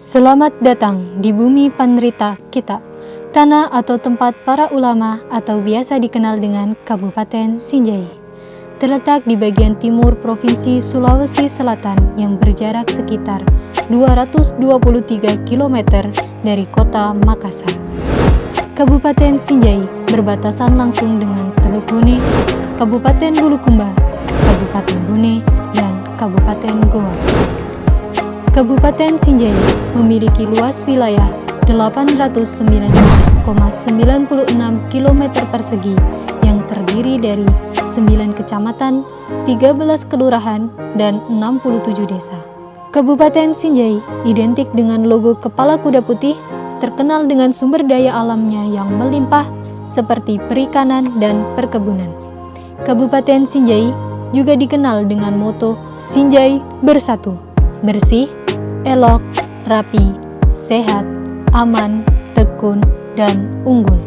Selamat datang di bumi Panrita kita, tanah atau tempat para ulama atau biasa dikenal dengan Kabupaten Sinjai. Terletak di bagian timur Provinsi Sulawesi Selatan yang berjarak sekitar 223 km dari kota Makassar. Kabupaten Sinjai berbatasan langsung dengan Teluk Bone, Kabupaten Bulukumba, Kabupaten Bone, dan Kabupaten Goa. Kabupaten Sinjai memiliki luas wilayah 819,96 km persegi yang terdiri dari 9 kecamatan, 13 kelurahan, dan 67 desa. Kabupaten Sinjai identik dengan logo kepala kuda putih, terkenal dengan sumber daya alamnya yang melimpah seperti perikanan dan perkebunan. Kabupaten Sinjai juga dikenal dengan moto Sinjai Bersatu, bersih, elok, rapi, sehat, aman, tekun, dan unggul.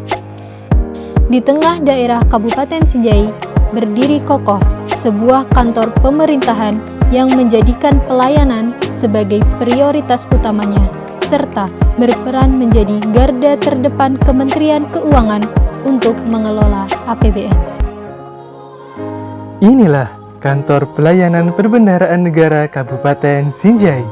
Di tengah daerah Kabupaten Sinjai berdiri kokoh sebuah kantor pemerintahan yang menjadikan pelayanan sebagai prioritas utamanya, serta berperan menjadi garda terdepan Kementerian Keuangan untuk mengelola APBN. Inilah Kantor Pelayanan Perbendaharaan Negara Kabupaten Sinjai.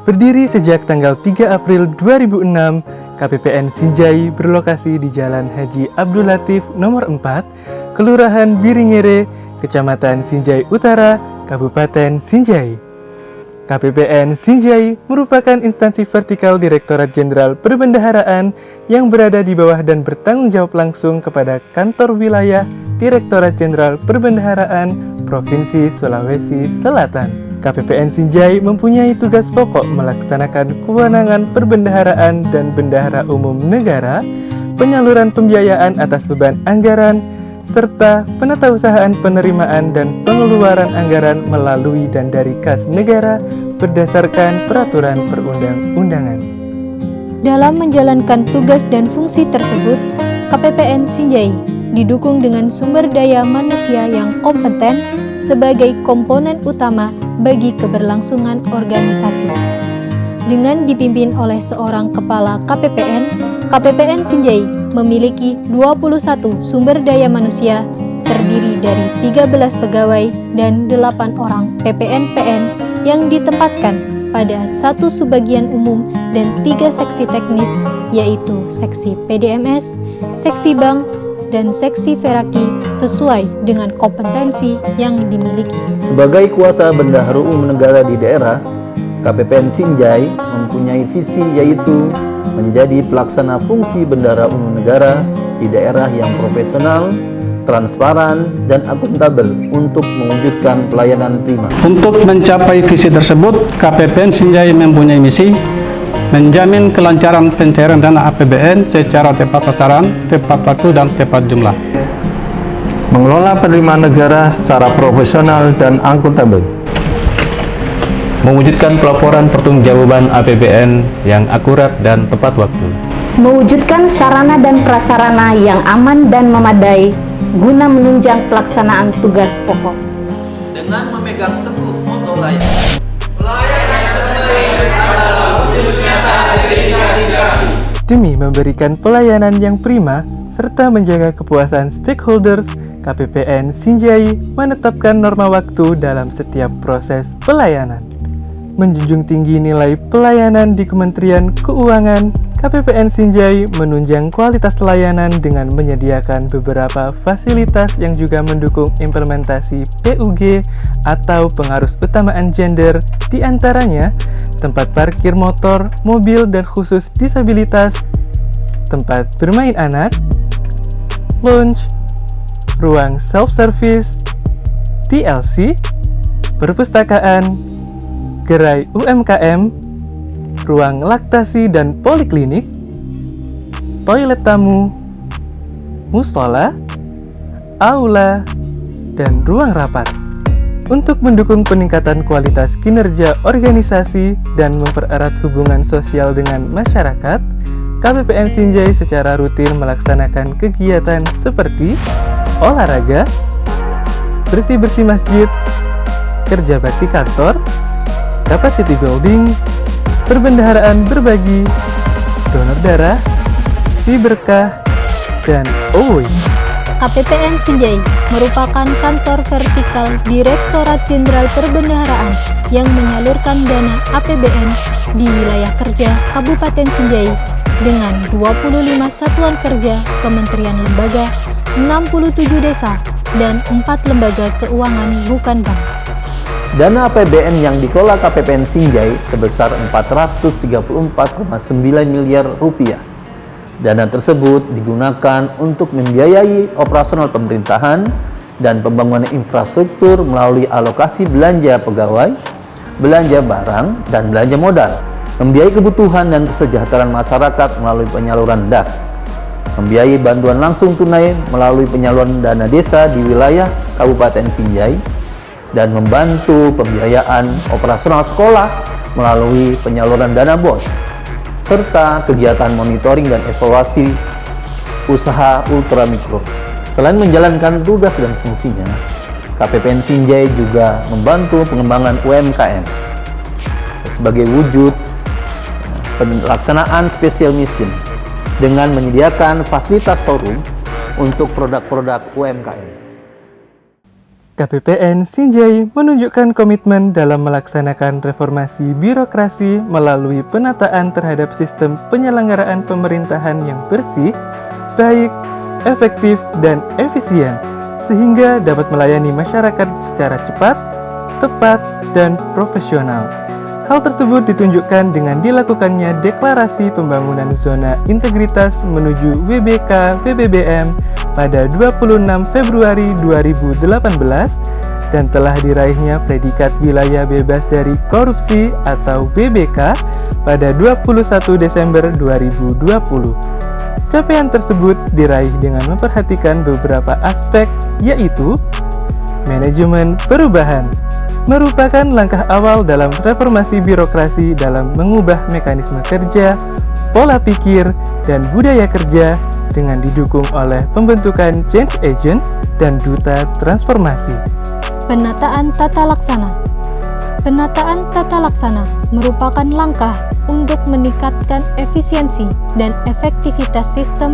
Berdiri sejak tanggal 3 April 2006, KPPN Sinjai berlokasi di Jalan Haji Abdul Latif nomor 4, Kelurahan Biringere, Kecamatan Sinjai Utara, Kabupaten Sinjai. KPPN Sinjai merupakan instansi vertikal Direktorat Jenderal Perbendaharaan yang berada di bawah dan bertanggung jawab langsung kepada Kantor Wilayah Direktorat Jenderal Perbendaharaan Provinsi Sulawesi Selatan. KPPN Sinjai mempunyai tugas pokok melaksanakan kewenangan perbendaharaan dan bendahara umum negara, penyaluran pembiayaan atas beban anggaran, serta penatausahaan penerimaan dan pengeluaran anggaran melalui dan dari kas negara berdasarkan peraturan perundang-undangan. Dalam menjalankan tugas dan fungsi tersebut, KPPN Sinjai didukung dengan sumber daya manusia yang kompeten sebagai komponen utama bagi keberlangsungan organisasi. Dengan dipimpin oleh seorang kepala KPPN, KPPN Sinjai memiliki 21 sumber daya manusia terdiri dari 13 pegawai dan 8 orang PPN-PN yang ditempatkan pada 1 subbagian umum dan 3 seksi teknis, yaitu seksi PDMS, seksi bank, dan seksi Veraki sesuai dengan kompetensi yang dimiliki. Sebagai kuasa bendahara umum negara di daerah, KPPN Sinjai mempunyai visi yaitu menjadi pelaksana fungsi bendahara umum negara di daerah yang profesional, transparan, dan akuntabel untuk mewujudkan pelayanan prima. Untuk mencapai visi tersebut, KPPN Sinjai mempunyai misi menjamin kelancaran pencairan dana APBN secara tepat sasaran, tepat waktu, dan tepat jumlah. Mengelola penerimaan negara secara profesional dan akuntabel. Mewujudkan pelaporan pertanggungjawaban APBN yang akurat dan tepat waktu. Mewujudkan sarana dan prasarana yang aman dan memadai guna menunjang pelaksanaan tugas pokok. Dengan memegang teguh moto layak. Demi memberikan pelayanan yang prima serta menjaga kepuasan stakeholders, KPPN Sinjai menetapkan norma waktu dalam setiap proses pelayanan. Menjunjung tinggi nilai pelayanan di Kementerian Keuangan, KPPN Sinjai menunjang kualitas layanan dengan menyediakan beberapa fasilitas yang juga mendukung implementasi PUG atau pengarus utamaan gender, diantaranya tempat parkir motor, mobil, dan khusus disabilitas, tempat bermain anak, lounge, ruang self-service, TLC, perpustakaan, gerai UMKM, ruang laktasi dan poliklinik, toilet tamu, musola, aula, dan ruang rapat. Untuk mendukung peningkatan kualitas kinerja organisasi dan mempererat hubungan sosial dengan masyarakat, KPPN Sinjai secara rutin melaksanakan kegiatan seperti olahraga, bersih-bersih masjid, kerja bakti kantor, capacity building, perbendaharaan berbagi, donor darah, si berkah, dan OWOY. KPPN Sinjai merupakan kantor vertikal Direktorat Jenderal Perbendaharaan yang menyalurkan dana APBN di wilayah kerja Kabupaten Sinjai dengan 25 satuan kerja, kementerian lembaga, 67 desa, dan 4 lembaga keuangan bukan bank. Dana APBN yang dikelola KPPN Sinjai sebesar 434,9 miliar rupiah. Dana tersebut digunakan untuk membiayai operasional pemerintahan dan pembangunan infrastruktur melalui alokasi belanja pegawai, belanja barang, dan belanja modal, membiayai kebutuhan dan kesejahteraan masyarakat melalui penyaluran DAK, membiayai bantuan langsung tunai melalui penyaluran dana desa di wilayah Kabupaten Sinjai, dan membantu pembiayaan operasional sekolah melalui penyaluran dana BOS, serta kegiatan monitoring dan evaluasi usaha ultramikro. Selain menjalankan tugas dan fungsinya, KPPN Sinjai juga membantu pengembangan UMKM sebagai wujud pelaksanaan special mission dengan menyediakan fasilitas showroom untuk produk-produk UMKM. KPPN Sinjai menunjukkan komitmen dalam melaksanakan reformasi birokrasi melalui penataan terhadap sistem penyelenggaraan pemerintahan yang bersih, baik, efektif, dan efisien, sehingga dapat melayani masyarakat secara cepat, tepat, dan profesional. Hal tersebut ditunjukkan dengan dilakukannya deklarasi pembangunan zona integritas menuju WBK PBBM pada 26 Februari 2018 dan telah diraihnya predikat wilayah bebas dari korupsi atau BBK pada 21 Desember 2020. Capaian tersebut diraih dengan memperhatikan beberapa aspek, yaitu manajemen perubahan merupakan langkah awal dalam reformasi birokrasi dalam mengubah mekanisme kerja, pola pikir, dan budaya kerja dengan didukung oleh pembentukan change agent dan duta transformasi. Penataan tata laksana. Penataan tata laksana merupakan langkah untuk meningkatkan efisiensi dan efektivitas sistem,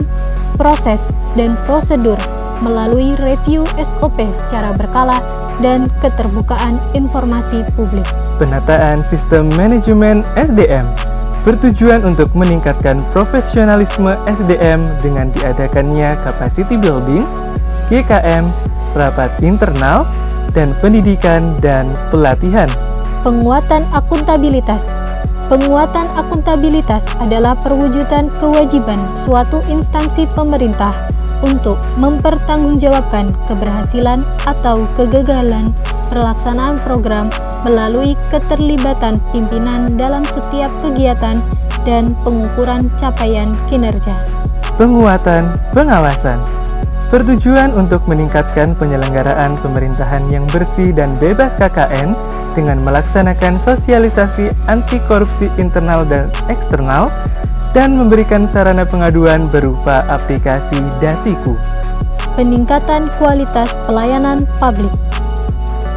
proses, dan prosedur melalui review SOP secara berkala dan keterbukaan informasi publik. Penataan sistem manajemen SDM bertujuan untuk meningkatkan profesionalisme SDM dengan diadakannya capacity building, GKM, rapat internal, dan pendidikan dan pelatihan. Penguatan akuntabilitas. Penguatan akuntabilitas adalah perwujudan kewajiban suatu instansi pemerintah untuk mempertanggungjawabkan keberhasilan atau kegagalan pelaksanaan program melalui keterlibatan pimpinan dalam setiap kegiatan dan pengukuran capaian kinerja. Penguatan pengawasan bertujuan untuk meningkatkan penyelenggaraan pemerintahan yang bersih dan bebas KKN dengan melaksanakan sosialisasi anti korupsi internal dan eksternal dan memberikan sarana pengaduan berupa aplikasi Dasiku. Peningkatan kualitas pelayanan publik.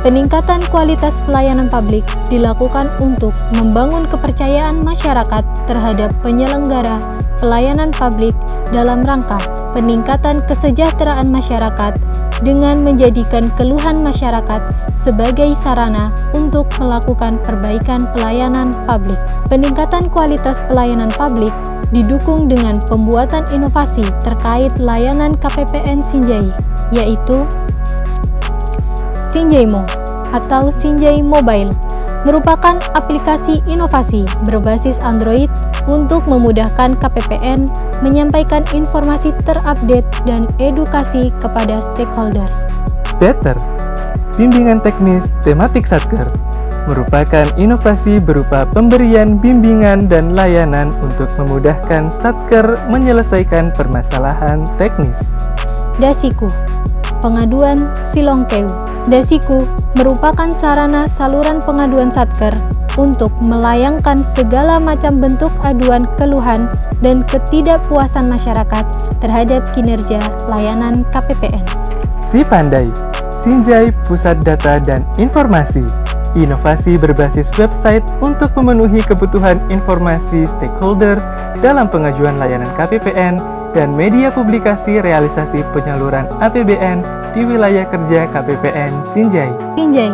Peningkatan kualitas pelayanan publik dilakukan untuk membangun kepercayaan masyarakat terhadap penyelenggara pelayanan publik dalam rangka peningkatan kesejahteraan masyarakat dengan menjadikan keluhan masyarakat sebagai sarana untuk melakukan perbaikan pelayanan publik. Peningkatan kualitas pelayanan publik didukung dengan pembuatan inovasi terkait layanan KPPN Sinjai, yaitu Sinjaimo atau Sinjai Mobile, merupakan aplikasi inovasi berbasis Android untuk memudahkan KPPN menyampaikan informasi terupdate dan edukasi kepada stakeholder. Better, bimbingan teknis tematik Satker, merupakan inovasi berupa pemberian bimbingan dan layanan untuk memudahkan Satker menyelesaikan permasalahan teknis. Dasiku, pengaduan Silongkeu. Dasiku merupakan sarana saluran pengaduan Satker untuk melayangkan segala macam bentuk aduan keluhan dan ketidakpuasan masyarakat terhadap kinerja layanan KPPN. Si Pandai, Sinjai Pusat Data dan Informasi, inovasi berbasis website untuk memenuhi kebutuhan informasi stakeholders dalam pengajuan layanan KPPN, dan media publikasi realisasi penyaluran APBN di wilayah kerja KPPN Sinjai. Sinjai,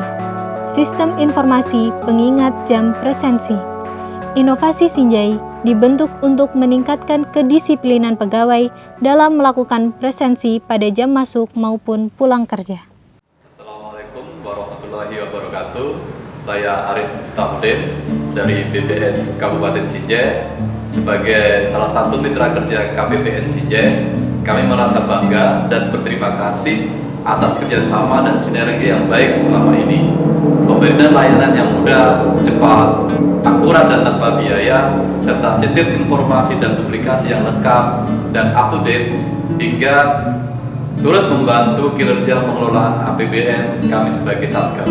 Sistem Informasi Pengingat Jam Presensi. Inovasi Sinjai dibentuk untuk meningkatkan kedisiplinan pegawai dalam melakukan presensi pada jam masuk maupun pulang kerja. Assalamualaikum warahmatullahi wabarakatuh. Saya Arif Muftahuddin dari BPS Kabupaten Sinjai. Sebagai salah satu mitra kerja KPPN Sinjai, kami merasa bangga dan berterima kasih atas kerjasama dan sinergi yang baik selama ini. Pemberian layanan yang mudah, cepat, akurat dan tanpa biaya, serta sisir informasi dan publikasi yang lengkap dan up to date, hingga turut membantu kinerja pengelolaan APBN kami sebagai Satker.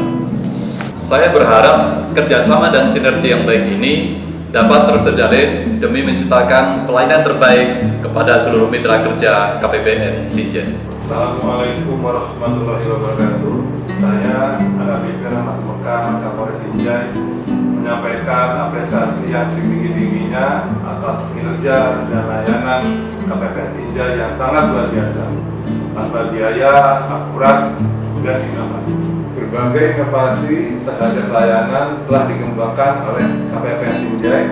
Saya berharap kerjasama dan sinergi yang baik ini dapat terus terjalin demi menciptakan pelayanan terbaik kepada seluruh mitra kerja KPPN Sinjai. Assalamualaikum warahmatullahi wabarakatuh. Saya Anabipira Mas Mekah, Kapolres Sinjai, menyampaikan apresiasi yang setinggi-tingginya atas kinerja dan layanan KPPN Sinjai yang sangat luar biasa, tanpa biaya, akurat, dan inovatif. Berbagai inovasi terhadap layanan telah dikembangkan oleh KPPN Sinjai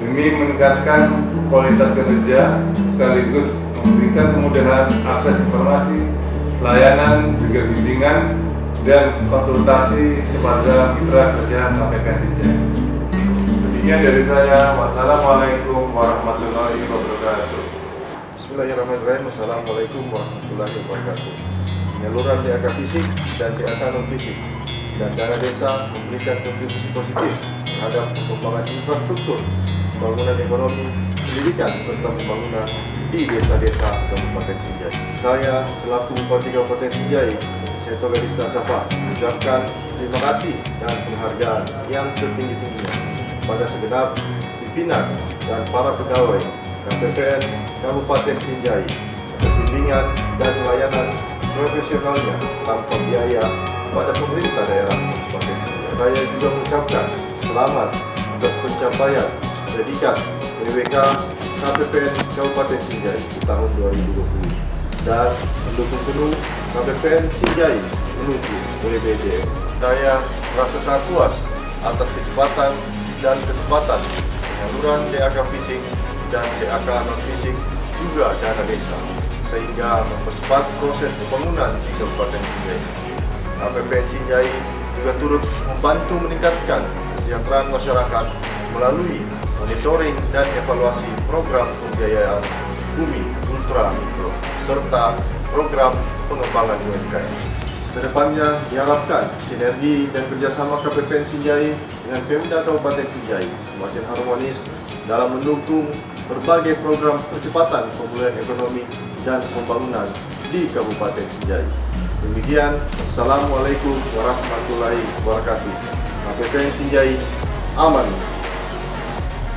demi meningkatkan kualitas kerja sekaligus memberikan kemudahan akses informasi, layanan, juga bimbingan dan konsultasi kepada mitra kerja KPPN Sinjai. Demikian dari saya. Wassalamualaikum warahmatullahi wabarakatuh. Bismillahirrahmanirrahim. Assalamualaikum warahmatullahi wabarakatuh. Penyaluran DAK fisik dan DAK non fisik dan dana desa memberikan kontribusi positif terhadap pengembangan infrastruktur, pembangunan ekonomi, pendidikan, serta pembangunan di desa-desa Kabupaten Sinjai. Saya selaku Bupati Kabupaten Sinjai, Seto Gadis Nasapa, mengucapkan terima kasih dan penghargaan yang setinggi-tingginya pada segenap pimpinan dan para pegawai KPPN Kabupaten Sinjai atas bimbingan dan layanan profesionalnya tanpa biaya pada pemerintah daerah Kabupaten Sinjai. Saya juga mengucapkan selamat atas pencapaian predikat PWK KPPN Kabupaten Sinjai di tahun 2020 dan mendukung penuh KPPN Sinjai menuju WBD. Saya merasa sangat puas atas kecepatan dan ketepatan penyaluran DAK fisik dan DAK non fisik juga dana desa, sehingga mempercepat proses pembangunan di Kabupaten Sinjai. KPPN Sinjai juga turut membantu meningkatkan kesejahteraan masyarakat melalui monitoring dan evaluasi program pembiayaan Bumi Ultra Mikro serta program pengembangan UMKM. Kedepannya diharapkan sinergi dan kerjasama KPPN Sinjai dengan Pemda Kabupaten Sinjai semakin harmonis dalam mendukung berbagai program percepatan pemulihan ekonomi dan pembangunan di Kabupaten Sinjai. Demikian, Assalamualaikum warahmatullahi wabarakatuh. KPPN Sinjai aman.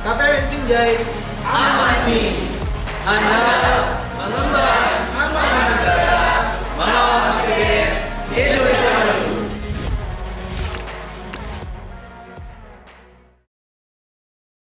KPPN Sinjai aman nih. Anda